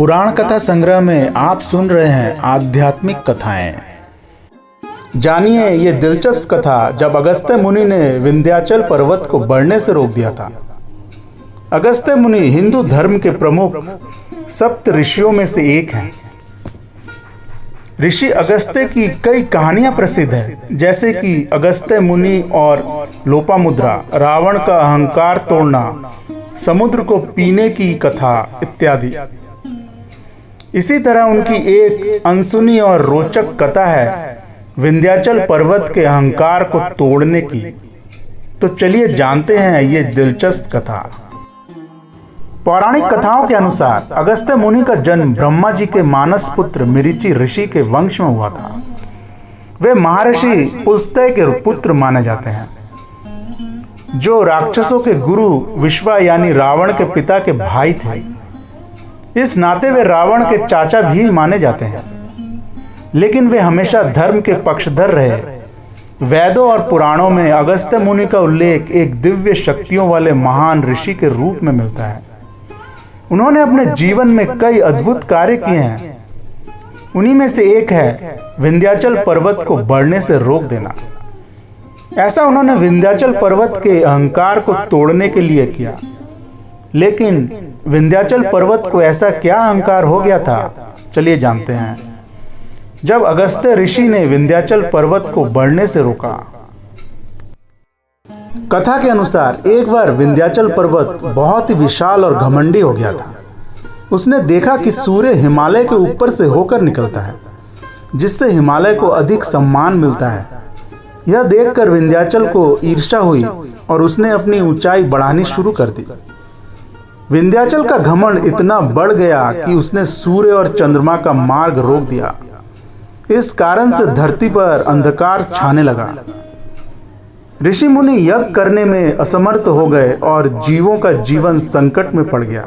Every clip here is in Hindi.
पुराण कथा संग्रह में आप सुन रहे हैं आध्यात्मिक कथाएं। जानिए ये दिलचस्प कथा जब अगस्त्य मुनि ने विंध्याचल पर्वत को बढ़ने से रोक दिया था। अगस्त्य मुनि हिंदू धर्म के प्रमुख सप्त ऋषियों में से एक हैं। ऋषि अगस्त्य की कई कहानियां प्रसिद्ध हैं, जैसे कि अगस्त्य मुनि और लोपामुद्रा, रावण का अहंकार तोड़ना, समुद्र को पीने की कथा इत्यादि। इसी तरह उनकी एक अनसुनी और रोचक कथा है विंध्याचल पर्वत के अहंकार को तोड़ने की। तो चलिए जानते हैं ये दिलचस्प कथा। पौराणिक कथाओं के अनुसार अगस्त्य मुनि का जन्म ब्रह्मा जी के मानस पुत्र मरीचि ऋषि के वंश में हुआ था। वे महर्षि पुलस्त्य के पुत्र माने जाते हैं, जो राक्षसों के गुरु विश्वा यानी रावण के पिता के भाई थे। इस नाते वे रावण के चाचा भी माने जाते हैं, लेकिन वे हमेशा धर्म के पक्षधर रहे। वेदों और पुराणों में अगस्त्य मुनि का उल्लेख एक दिव्य शक्तियों वाले महान ऋषि के रूप में मिलता है। उन्होंने अपने जीवन में कई अद्भुत कार्य किए हैं। उन्हीं में से एक है विंध्याचल पर्वत को बढ़ने से रोक देना। ऐसा उन्होंने विंध्याचल पर्वत के अहंकार को तोड़ने के लिए किया। लेकिन विंध्याचल पर्वत को ऐसा क्या अहंकार हो गया था, चलिए जानते हैं। जब अगस्त्य ऋषि ने विंध्याचल पर्वत को बढ़ने से रोका। कथा के अनुसार एक बार विंध्याचल पर्वत बहुत ही विशाल और घमंडी हो गया था। उसने देखा कि सूर्य हिमालय के ऊपर से होकर निकलता है, जिससे हिमालय को अधिक सम्मान मिलता है। यह देखकर विंध्याचल को ईर्ष्या हुई और उसने अपनी ऊंचाई बढ़ानी शुरू कर दी। विंध्याचल का घमंड इतना बढ़ गया कि उसने सूर्य और चंद्रमा का मार्ग रोक दिया। इस कारण से धरती पर अंधकार छाने लगा। ऋषि मुनि यज्ञ करने में असमर्थ हो गए और जीवों का जीवन संकट में पड़ गया।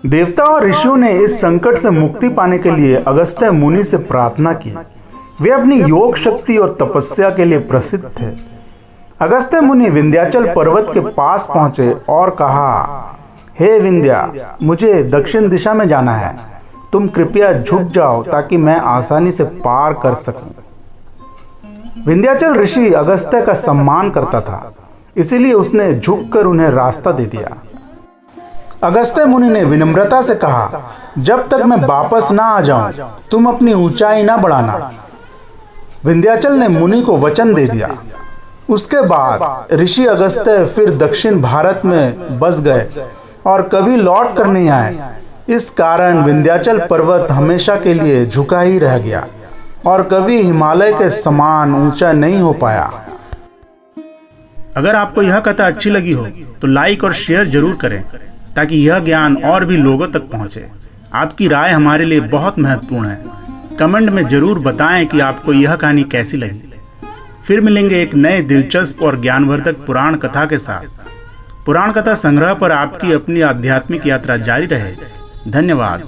देवता और ऋषियों ने इस संकट से मुक्ति पाने के लिए अगस्त्य मुनि से प्रार्थना की। वे अपनी योग शक्ति और तपस्या के लिए प्रसिद्ध थे। अगस्त्य मुनि विंध्याचल पर्वत के पास पहुंचे और कहा, हे विंध्या, मुझे दक्षिण दिशा में जाना है। तुम कृपया झुक जाओ ताकि मैं आसानी से पार कर सकूं। विंध्याचल ऋषि अगस्त्य का सम्मान करता था, इसीलिए उसने झुककर उन्हें रास्ता दे दिया। अगस्त्य मुनि ने विनम्रता से कहा, जब तक मैं वापस ना आ जाऊं, तुम अपनी ऊंचाई ना बढ़ाना। विंध्याचल ने मुनि को वचन दे दिया। उसके बाद ऋषि अगस्त्य फिर दक्षिण भारत में बस गए और कभी लौट कर नहीं आए। इस कारण विंध्याचल पर्वत हमेशा के लिए झुका ही रह गया और कभी हिमालय के समान ऊंचा नहीं हो पाया। अगर आपको यह कथा अच्छी लगी हो तो लाइक और शेयर जरूर करें, ताकि यह ज्ञान और भी लोगों तक पहुंचे। आपकी राय हमारे लिए बहुत महत्वपूर्ण है। कमेंट में जरूर बताएं कि आपको यह कहानी कैसी लगी। फिर मिलेंगे एक नए दिलचस्प और ज्ञानवर्धक पुराण कथा के साथ। पुराण कथा संग्रह पर आपकी अपनी आध्यात्मिक यात्रा जारी रहे। धन्यवाद।